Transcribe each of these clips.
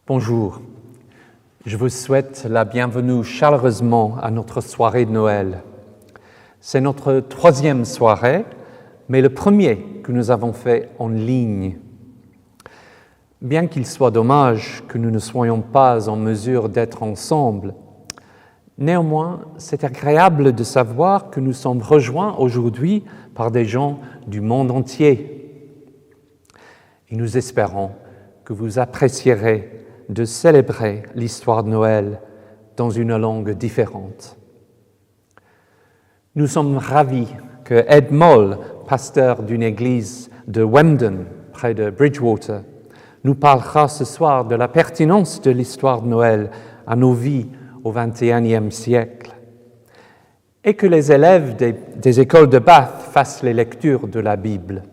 Bonjour, je vous souhaite la bienvenue chaleureusement à notre soirée de Noël. C'est notre troisième soirée, mais le premier que nous avons fait en ligne. Bien qu'il soit dommage que nous ne soyons pas en mesure d'être ensemble, néanmoins, c'est agréable de savoir que nous sommes rejoints aujourd'hui par des gens du monde entier. Et nous espérons que vous apprécierez de célébrer l'histoire de Noël dans une langue différente. Nous sommes ravis que Ed Moll, pasteur d'une église de Wemden, près de Bridgewater, nous parlera ce soir de la pertinence de l'histoire de Noël à nos vies au XXIe siècle, et que les élèves des écoles de Bath fassent les lectures de la Bible.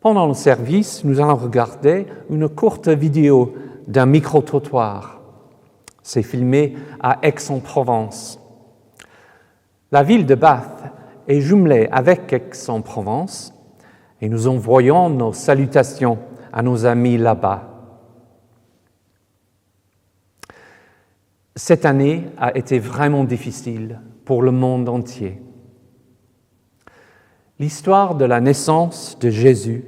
Pendant le service, nous allons regarder une courte vidéo d'un micro-trottoir. C'est filmé à Aix-en-Provence. La ville de Bath est jumelée avec Aix-en-Provence et nous envoyons nos salutations à nos amis là-bas. Cette année a été vraiment difficile pour le monde entier. L'histoire de la naissance de Jésus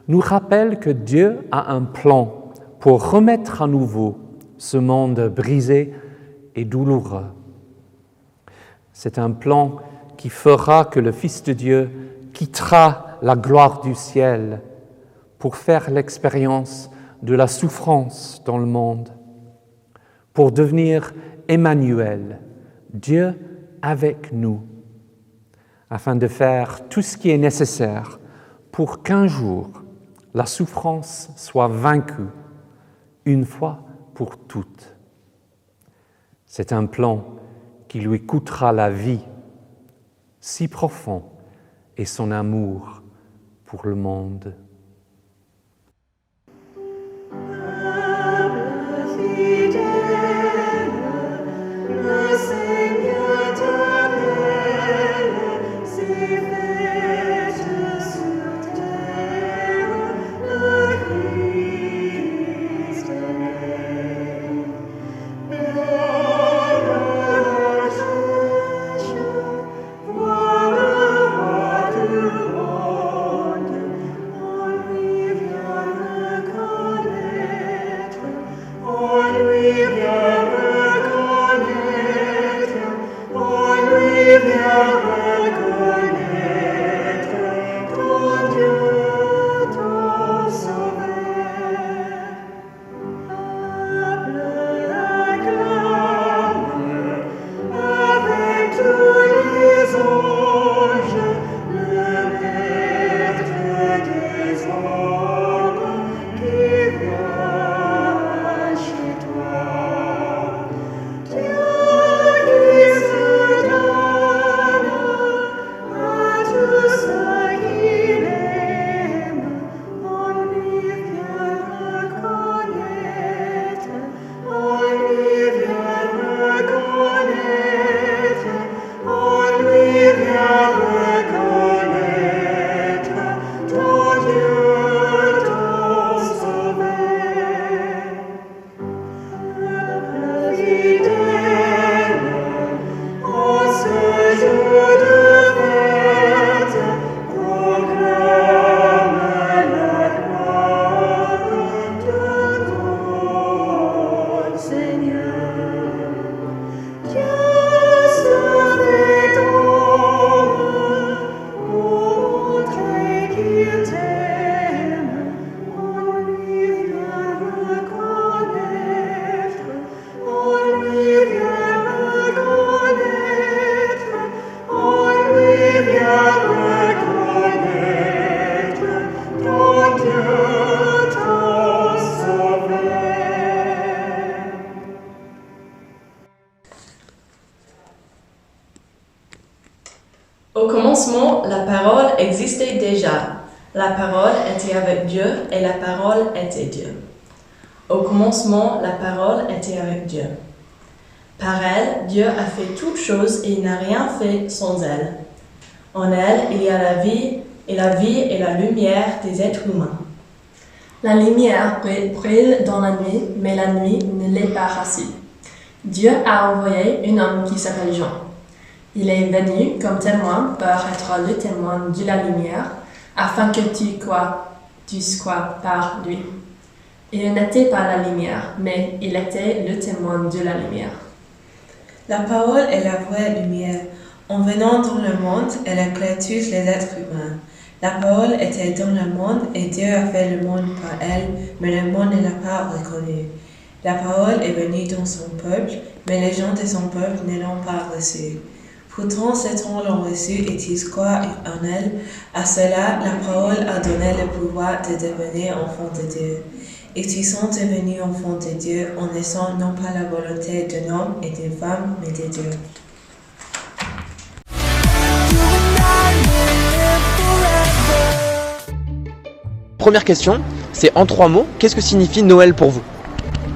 nous rappelle que Dieu a un plan pour remettre à nouveau ce monde brisé et douloureux. C'est un plan qui fera que le Fils de Dieu quittera la gloire du ciel pour faire l'expérience de la souffrance dans le monde, pour devenir Emmanuel, Dieu avec nous, afin de faire tout ce qui est nécessaire pour qu'un jour la souffrance soit vaincue, une fois pour toutes. C'est un plan qui lui coûtera la vie, si profond est son amour pour le monde. Au commencement, la parole existait déjà. La parole était avec Dieu et la parole était Dieu. Au commencement, la parole était avec Dieu. Par elle, Dieu a fait toutes choses et il n'a rien fait sans elle. En elle, il y a la vie, et la vie est la lumière des êtres humains. La lumière brille dans la nuit, mais la nuit ne l'est pas assez. Dieu a envoyé un homme qui s'appelle Jean. Il est venu comme témoin pour être le témoin de la lumière, afin que tu crois par lui. Il n'était pas la lumière, mais il était le témoin de la lumière. La parole est la vraie lumière. En venant dans le monde, elle éclaire tous les êtres humains. La parole était dans le monde et Dieu a fait le monde par elle, mais le monde ne l'a pas reconnue. La parole est venue dans son peuple, mais les gens de son peuple ne l'ont pas reçue. Pourtant, ces gens l'ont reçue et ils croient en elle. À cela, la parole a donné le pouvoir de devenir enfant de Dieu. Et ils sont devenus enfants de Dieu en naissant non pas la volonté d'un homme et d'une femme, mais de Dieu. Première question, c'est en 3 mots, qu'est-ce que signifie Noël pour vous?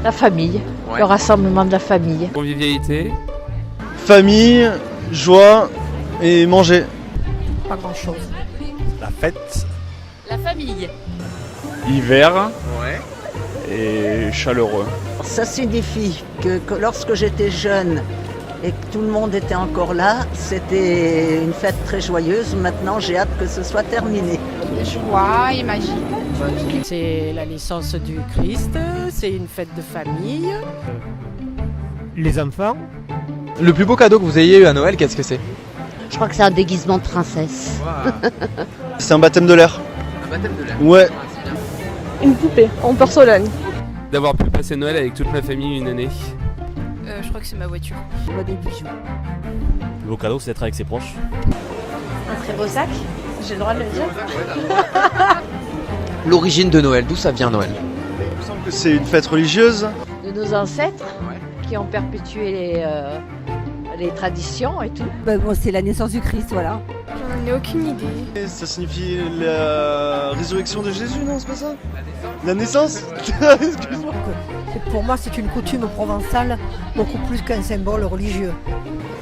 La famille, le rassemblement de la famille. Convivialité. Famille, joie et manger. Pas grand-chose. La fête. La famille. Hiver. Ouais. Et chaleureux. Ça signifie que lorsque j'étais jeune et que tout le monde était encore là, c'était une fête très joyeuse. Maintenant, j'ai hâte que ce soit terminé. Joie et magie. C'est la naissance du Christ, c'est une fête de famille. Les enfants. Le plus beau cadeau que vous ayez eu à Noël, qu'est-ce que c'est? Je crois que c'est un déguisement de princesse. Wow. C'est un baptême de l'air. Un baptême de l'air. Ouais. Une poupée en porcelaine. D'avoir pu passer Noël avec toute ma famille une année. Je crois que c'est ma voiture. Des bijoux. Le plus beau cadeau, c'est d'être avec ses proches. Un très beau sac, j'ai le droit de le dire. L'origine de Noël, d'où ça vient Noël? Il me semble que c'est une fête religieuse. De nos ancêtres qui ont perpétué les traditions et tout. Bon, c'est la naissance du Christ, voilà. J'en ai aucune idée. Et ça signifie la résurrection de Jésus, non, c'est pas ça? La naissance. Excuse-moi. Pour moi, c'est une coutume provençale, beaucoup plus qu'un symbole religieux.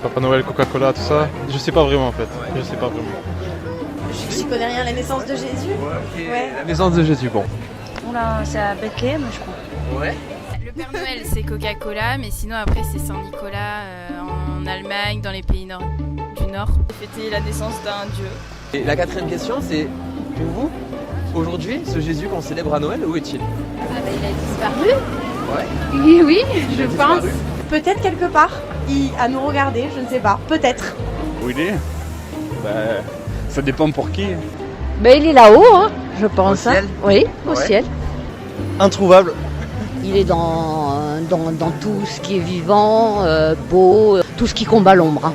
Papa Noël, Coca-Cola, tout ça. Je sais pas vraiment en fait. Je sais pas vraiment. Je connais rien, la naissance de Jésus. Ouais. La naissance de Jésus, bon. Oula, c'est à Bethléem, je crois. Ouais. Le Père Noël, c'est Coca-Cola, mais sinon après c'est Saint-Nicolas en Allemagne, dans les pays du Nord. Fêter la naissance d'un dieu. Et la 4e question, c'est pour vous, aujourd'hui, ce Jésus qu'on célèbre à Noël, où est-il? Il a disparu. Ouais. Oui, je pense. Disparu. Peut-être quelque part, à nous regarder, je ne sais pas. Peut-être. Où il est? Ça dépend pour qui. Mais il est là-haut, hein, je pense. Au ciel. Oui, au Ouais. ciel. Introuvable. Il est dans tout ce qui est vivant, beau, tout ce qui combat l'ombre.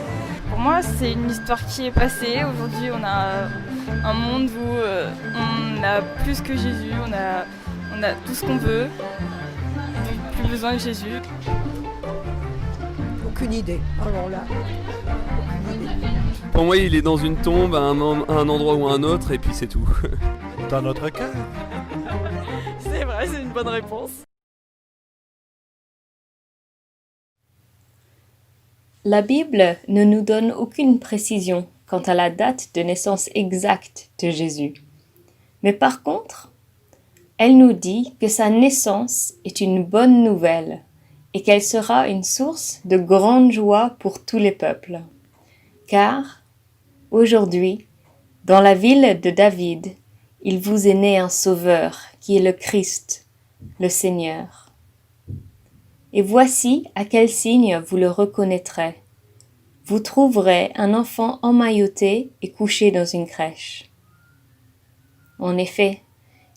Pour moi, c'est une histoire qui est passée. Aujourd'hui, on a un monde où on a plus que Jésus, on a tout ce qu'on veut. Plus besoin de Jésus. Aucune idée. Alors là. Pour moi, il est dans une tombe, à un endroit ou à un autre, et puis c'est tout. Dans notre cœur. C'est vrai, c'est une bonne réponse. La Bible ne nous donne aucune précision quant à la date de naissance exacte de Jésus. Mais par contre, elle nous dit que sa naissance est une bonne nouvelle et qu'elle sera une source de grande joie pour tous les peuples. Car, aujourd'hui, dans la ville de David, il vous est né un sauveur qui est le Christ, le Seigneur. Et voici à quel signe vous le reconnaîtrez. Vous trouverez un enfant emmailloté et couché dans une crèche. En effet,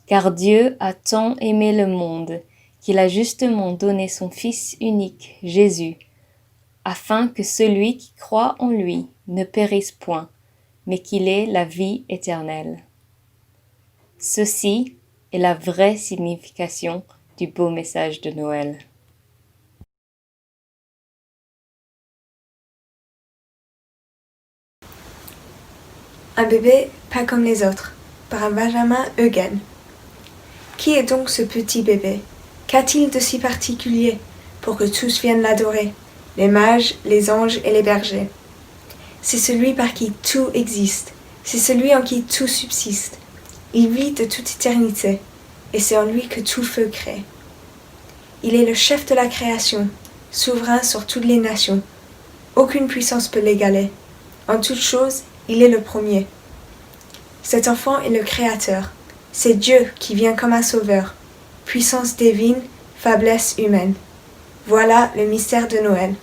car Dieu a tant aimé le monde qu'il a justement donné son Fils unique, Jésus, afin que celui qui croit en lui ne périsse point, mais qu'il ait la vie éternelle. Ceci est la vraie signification du beau message de Noël. Un bébé pas comme les autres, par Benjamin Eugen. Qui est donc ce petit bébé? Qu'a-t-il de si particulier pour que tous viennent l'adorer, les mages, les anges et les bergers? C'est celui par qui tout existe, c'est celui en qui tout subsiste. Il vit de toute éternité. et c'est en lui que tout feu crée. Il est le chef de la création, souverain sur toutes les nations. Aucune puissance peut l'égaler. En toutes choses, il est le premier. Cet enfant est le Créateur. C'est Dieu qui vient comme un sauveur. Puissance divine, faiblesse humaine. Voilà le mystère de Noël.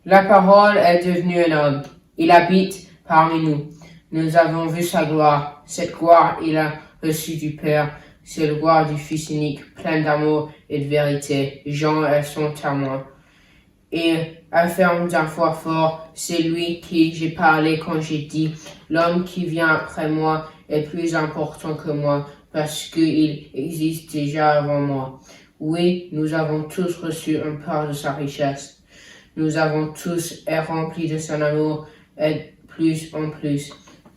La parole est devenue un homme. Il habite parmi nous. Nous avons vu sa gloire. Cette gloire, il a reçue du Père. C'est la gloire du Fils unique, plein d'amour et de vérité. Jean est son témoin. Et affirme d'un foi fort, c'est lui qui j'ai parlé quand j'ai dit, l'homme qui vient après moi est plus important que moi, parce qu'il existe déjà avant moi. Oui, nous avons tous reçu une part de sa richesse. Nous avons tous été remplis de son amour et plus en plus.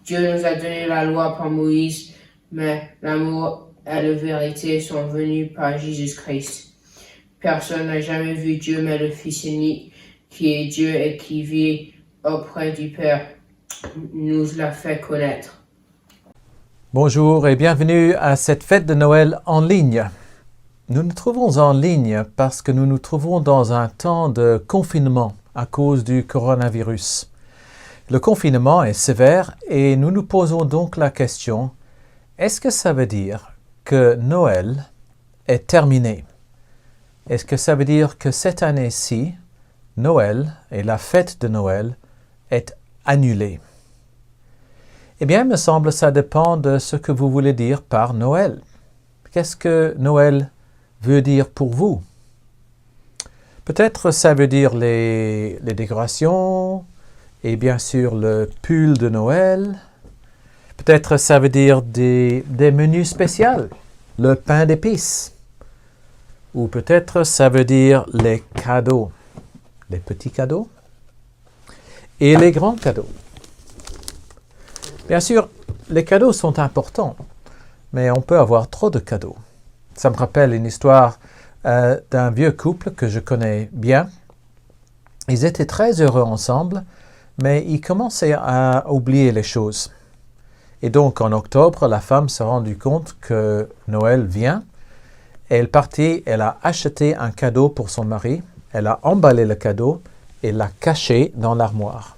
Dieu nous a donné la loi par Moïse, mais l'amour et la vérité sont venus par Jésus-Christ. Personne n'a jamais vu Dieu, mais le Fils unique, qui est Dieu et qui vit auprès du Père, nous l'a fait connaître. Bonjour et bienvenue à cette fête de Noël en ligne. Nous nous trouvons en ligne parce que nous nous trouvons dans un temps de confinement à cause du coronavirus. Le confinement est sévère et nous nous posons donc la question, est-ce que ça veut dire que Noël est terminé? Est-ce que ça veut dire que cette année-ci, Noël et la fête de Noël est annulée? Eh bien, il me semble que ça dépend de ce que vous voulez dire par Noël. Qu'est-ce que Noël veut dire pour vous? Peut-être ça veut dire les décorations et bien sûr le pull de Noël. Peut-être ça veut dire des menus spéciaux, le pain d'épices. Ou peut-être ça veut dire les cadeaux, les petits cadeaux et les grands cadeaux. Bien sûr, les cadeaux sont importants, mais on peut avoir trop de cadeaux. Ça me rappelle une histoire d'un vieux couple que je connais bien. Ils étaient très heureux ensemble, mais ils commençaient à oublier les choses. Et donc en octobre, la femme s'est rendue compte que Noël vient. Elle est partie, elle a acheté un cadeau pour son mari, elle a emballé le cadeau et l'a caché dans l'armoire.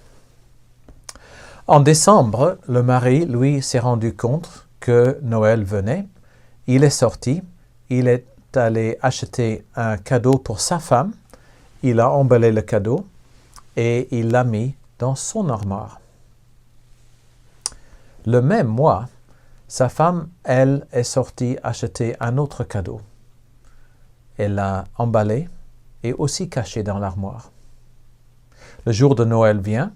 En décembre, le mari, lui, s'est rendu compte que Noël venait. Il est sorti, il est allé acheter un cadeau pour sa femme, il a emballé le cadeau et il l'a mis dans son armoire. Le même mois, sa femme, elle, est sortie acheter un autre cadeau. Elle l'a emballé et aussi caché dans l'armoire. Le jour de Noël vient,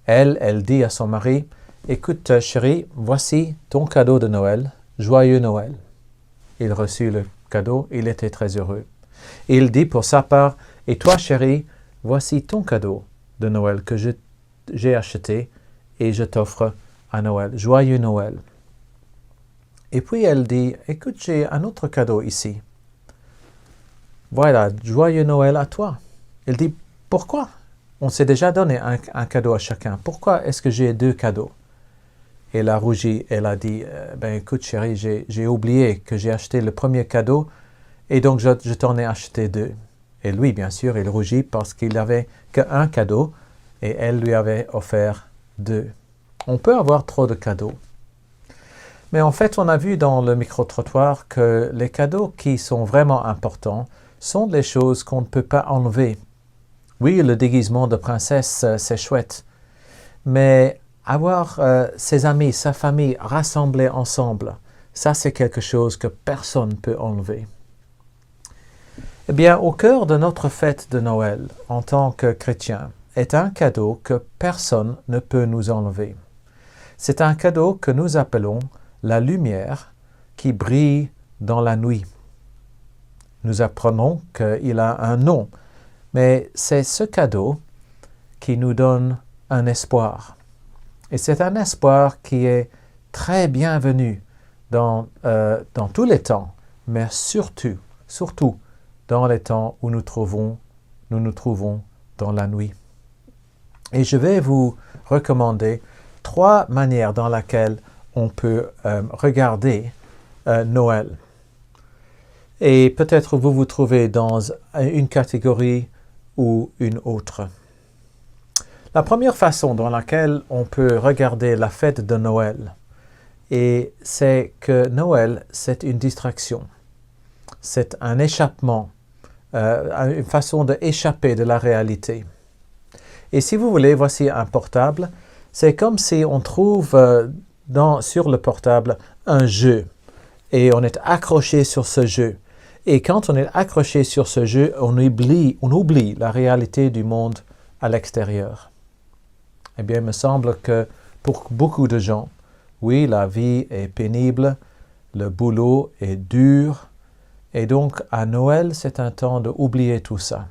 elle dit à son mari, « Écoute chérie, voici ton cadeau de Noël, joyeux Noël. » Il reçut le cadeau, il était très heureux. Il dit pour sa part, « Et toi chérie, voici ton cadeau de Noël que j'ai acheté et je t'offre à Noël, joyeux Noël. » Et puis elle dit, « Écoute, j'ai un autre cadeau ici. Voilà, joyeux Noël à toi. » Il dit, « Pourquoi ? On s'est déjà donné un cadeau à chacun. Pourquoi est-ce que j'ai deux cadeaux? » Elle a rougi, elle a dit, « Écoute chérie, j'ai oublié que j'ai acheté le premier cadeau et donc je t'en ai acheté deux. » Et lui, bien sûr, il rougit parce qu'il n'avait qu'un cadeau et elle lui avait offert deux. On peut avoir trop de cadeaux. Mais en fait, on a vu dans le micro-trottoir que les cadeaux qui sont vraiment importants sont des choses qu'on ne peut pas enlever. Oui, le déguisement de princesse, c'est chouette. Mais avoir ses amis, sa famille rassemblés ensemble, ça c'est quelque chose que personne ne peut enlever. Eh bien, au cœur de notre fête de Noël, en tant que chrétien, est un cadeau que personne ne peut nous enlever. C'est un cadeau que nous appelons la lumière qui brille dans la nuit. Nous apprenons qu'il a un nom, mais c'est ce cadeau qui nous donne un espoir. Et c'est un espoir qui est très bienvenu dans tous les temps, mais surtout dans les temps où nous nous trouvons dans la nuit. Et je vais vous recommander 3 manières dans lesquelles on peut regarder Noël. Et peut-être vous vous trouvez dans une catégorie ou une autre. La première façon dans laquelle on peut regarder la fête de Noël, c'est que Noël, c'est une distraction. C'est un échappement, une façon d'échapper de la réalité. Et si vous voulez, voici un portable. C'est comme si on trouve sur le portable un jeu et on est accroché sur ce jeu. Et quand on est accroché sur ce jeu, on oublie la réalité du monde à l'extérieur. Eh bien, il me semble que pour beaucoup de gens, oui, la vie est pénible, le boulot est dur, et donc à Noël, c'est un temps d'oublier tout ça.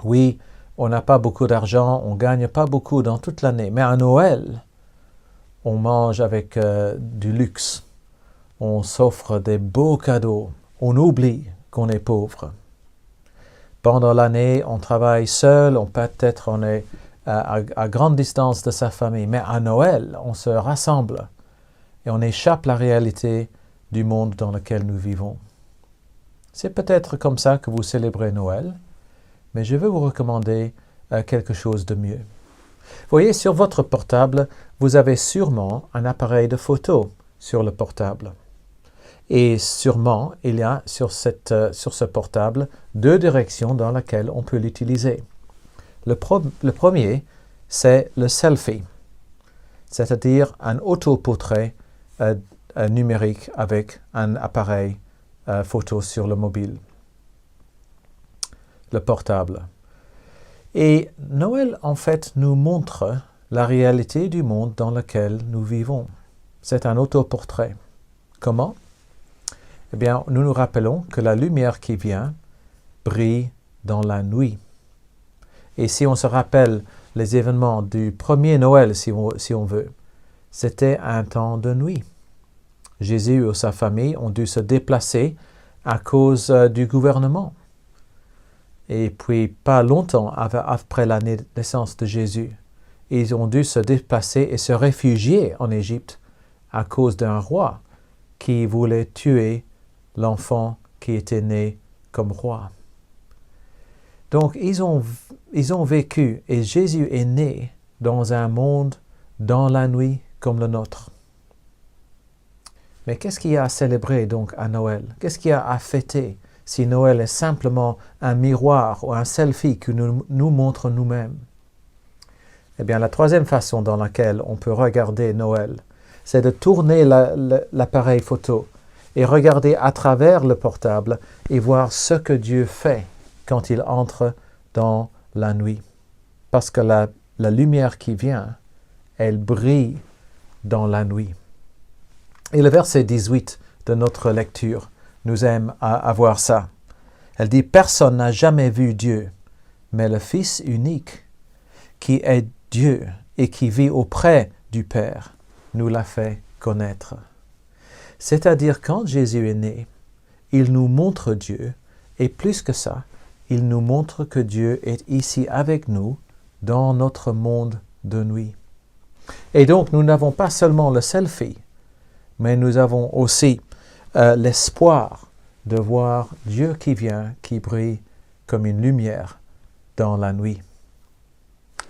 Oui, on n'a pas beaucoup d'argent, on ne gagne pas beaucoup dans toute l'année, mais à Noël, on mange avec du luxe, on s'offre des beaux cadeaux, on oublie qu'on est pauvre. Pendant l'année, on travaille seul, peut-être on est à grande distance de sa famille, mais à Noël, on se rassemble et on échappe la réalité du monde dans lequel nous vivons. C'est peut-être comme ça que vous célébrez Noël, mais je veux vous recommander quelque chose de mieux. Vous voyez, sur votre portable, vous avez sûrement un appareil de photo sur le portable. Et sûrement, il y a sur ce portable 2 directions dans lesquelles on peut l'utiliser. Le premier, c'est le selfie, c'est-à-dire un autoportrait numérique avec un appareil photo sur le mobile, le portable. Et Noël, en fait, nous montre la réalité du monde dans lequel nous vivons. C'est un autoportrait. Comment? Eh bien, nous nous rappelons que la lumière qui vient brille dans la nuit. Et si on se rappelle les événements du premier Noël, si on veut, c'était un temps de nuit. Jésus et sa famille ont dû se déplacer à cause du gouvernement. Et puis, pas longtemps après la naissance de Jésus, ils ont dû se déplacer et se réfugier en Égypte à cause d'un roi qui voulait tuer l'enfant qui était né comme roi. Donc, ils ont vécu, et Jésus est né dans un monde dans la nuit comme le nôtre. Mais qu'est-ce qu'il y a à célébrer donc à Noël? Qu'est-ce qu'il y a à fêter si Noël est simplement un miroir ou un selfie qui nous montre nous-mêmes? Eh bien, la troisième façon dans laquelle on peut regarder Noël, c'est de tourner l'appareil photo et regarder à travers le portable et voir ce que Dieu fait quand il entre dans la nuit. Parce que la lumière qui vient, elle brille dans la nuit. Et le verset 18 de notre lecture nous aime à voir ça. Elle dit « Personne n'a jamais vu Dieu, mais le Fils unique, qui est Dieu et qui vit auprès du Père, nous l'a fait connaître. » C'est-à-dire, quand Jésus est né, il nous montre Dieu, et plus que ça, il nous montre que Dieu est ici avec nous dans notre monde de nuit. Et donc, nous n'avons pas seulement le selfie, mais nous avons aussi l'espoir de voir Dieu qui vient, qui brille comme une lumière dans la nuit.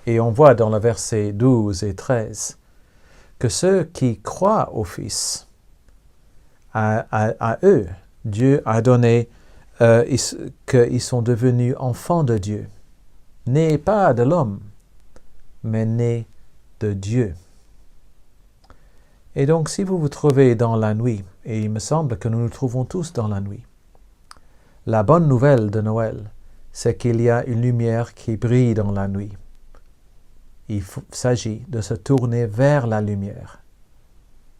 Et on voit dans le verset 12 et 13 que ceux qui croient au Fils, à eux, Dieu a donné qu'ils sont devenus enfants de Dieu, nés pas de l'homme, mais nés de Dieu. Et donc, si vous vous trouvez dans la nuit, et il me semble que nous nous trouvons tous dans la nuit, la bonne nouvelle de Noël, c'est qu'il y a une lumière qui brille dans la nuit. Il s'agit de se tourner vers la lumière.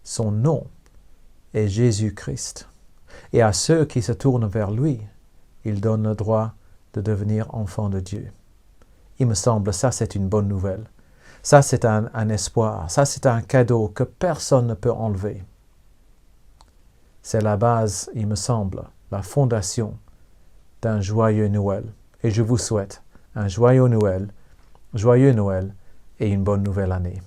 Son nom est Jésus-Christ. Et à ceux qui se tournent vers lui, il donne le droit de devenir enfants de Dieu. Il me semble, ça c'est une bonne nouvelle. Ça c'est un espoir. Ça c'est un cadeau que personne ne peut enlever. C'est la base, il me semble, la fondation d'un joyeux Noël. Et je vous souhaite un joyeux Noël et une bonne nouvelle année.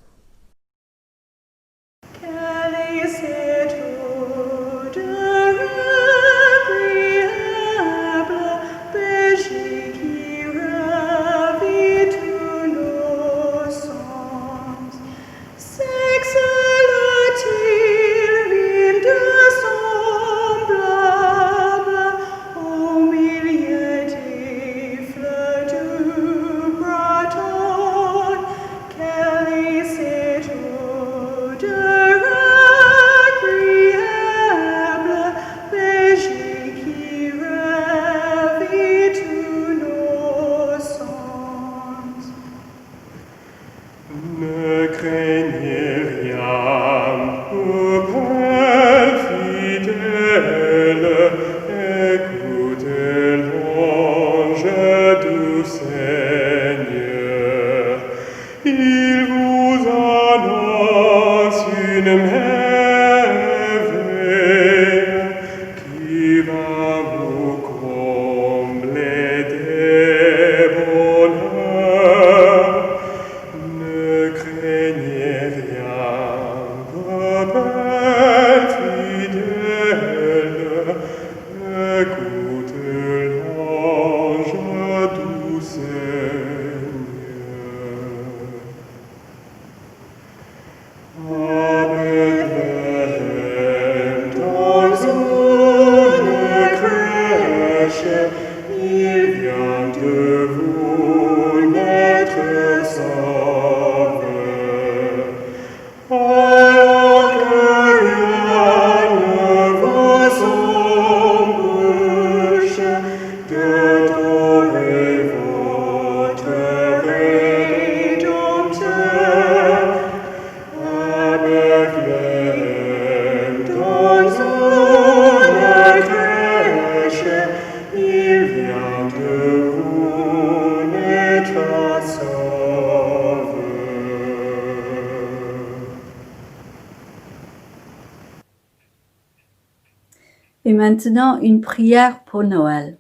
Et maintenant, une prière pour Noël.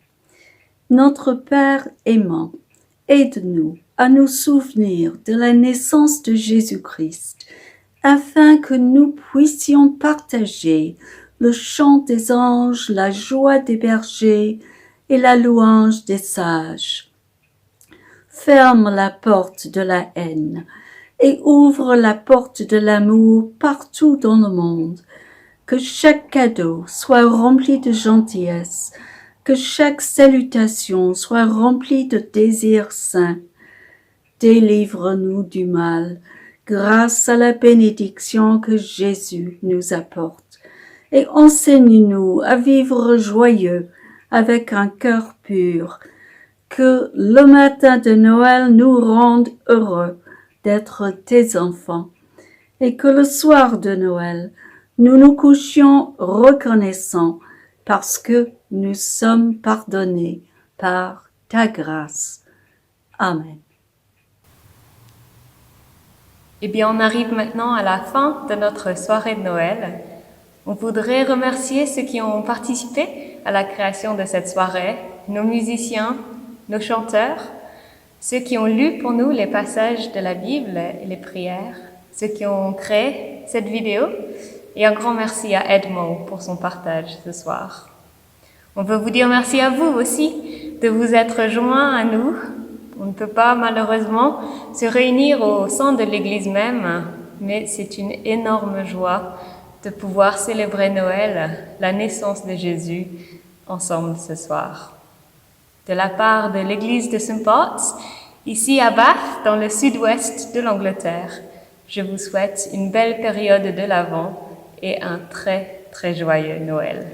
Notre Père aimant, Aide-nous à nous souvenir de la naissance de Jésus-Christ, afin que nous puissions partager le chant des anges, la joie des bergers et la louange des sages. Ferme la porte de la haine et ouvre la porte de l'amour partout dans le monde. Que chaque cadeau soit rempli de gentillesse, que chaque salutation soit remplie de désirs saints. Délivre-nous du mal, grâce à la bénédiction que Jésus nous apporte, et enseigne-nous à vivre joyeux avec un cœur pur. Que le matin de Noël nous rende heureux d'être tes enfants, et que le soir de Noël, nous nous couchions reconnaissants parce que nous sommes pardonnés par ta grâce. Amen. Eh bien, on arrive maintenant à la fin de notre soirée de Noël. On voudrait remercier ceux qui ont participé à la création de cette soirée, nos musiciens, nos chanteurs, ceux qui ont lu pour nous les passages de la Bible et les prières, ceux qui ont créé cette vidéo, et un grand merci à Edmond pour son partage ce soir. On veut vous dire merci à vous aussi de vous être joints à nous. On ne peut pas malheureusement se réunir au sein de l'église même, mais c'est une énorme joie de pouvoir célébrer Noël, la naissance de Jésus, ensemble ce soir. De la part de l'église de St. Paul's, ici à Bath, dans le sud-ouest de l'Angleterre, je vous souhaite une belle période de l'Avent et un très, très joyeux Noël.